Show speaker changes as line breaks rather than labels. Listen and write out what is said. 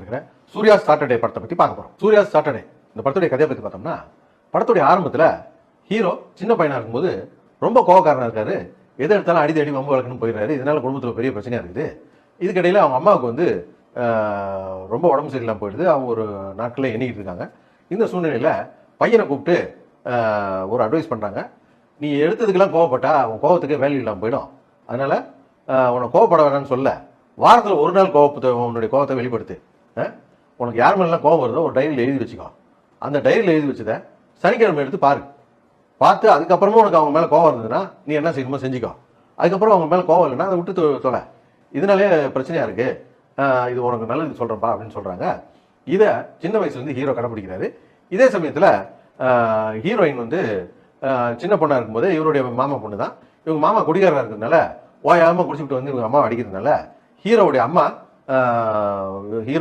இருக்கிற சூர்யா சாட்டர்டே படத்தை பற்றி பார்க்க போகிறோம். சூர்யா சாட்டர்டே இந்த படத்துடைய கதையை பற்றி பார்த்தோம்னா, படத்துடைய ஆரம்பத்தில் ஹீரோ சின்ன பையனாக இருக்கும்போது ரொம்ப கோவக்காரனாக இருக்காரு. எதை எடுத்தாலும் அடி தேடி வம்பு வளர்க்கணும்னு போயிடுறாரு. இதனால குடும்பத்தில் பெரிய பிரச்சனையாக இருக்குது. இதுக்கிடையில் அவங்க அம்மாவுக்கு வந்து ரொம்ப உடம்பு சரியில்லாமல் போயிடுது. அவங்க ஒரு நாட்களில் எண்ணிக்கிட்டு இருக்காங்க. இந்த சூழ்நிலையில் பையனை கூப்பிட்டு ஒரு அட்வைஸ் பண்ணுறாங்க. நீ எடுத்ததுக்கெல்லாம் கோவப்பட்டா அவன் கோவத்துக்கு வேல்யூ இல்லாமல் போயிடும். அதனால் உன்னை கோவப்பட வேணான்னு சொல்ல, வாரத்தில் ஒரு நாள் உன்னுடைய கோவத்தை வெளிப்படுத்து. உனக்கு யார் மேலாம் கோவம் வருதோ ஒரு டைரியில் எழுதி வச்சுக்கோ. அந்த டைரியில் எழுதி வச்சதை சனிக்கிழமை எடுத்து பார்த்து அதுக்கப்புறமா உனக்கு அவங்க மேலே கோவம் இருந்ததுன்னா நீ என்ன செய்யணுமோ செஞ்சுக்கோ. அதுக்கப்புறம் அவங்க மேலே கோவம் இல்லைன்னா அதை விட்டு தொலை. இதனாலே பிரச்சனையாக இருக்குது. இது உனக்கு நல்லது சொல்கிறேன்ப்பா அப்படின்னு சொல்கிறாங்க. இதை சின்ன வயசுலேருந்து ஹீரோ கடைப்பிடிக்கிறாரு. இதே சமயத்தில் ஹீரோயின் வந்து சின்ன பொண்ணாக இருக்கும்போது இவருடைய மாமா பொண்ணு தான். இவங்க மாமா குடிகாரராக இருக்கிறதுனால ஓயாமல் குடிச்சுட்டு வந்து இவங்க அம்மா அடிக்கிறதுனால ஹீரோவுடைய அம்மா ஹீரோ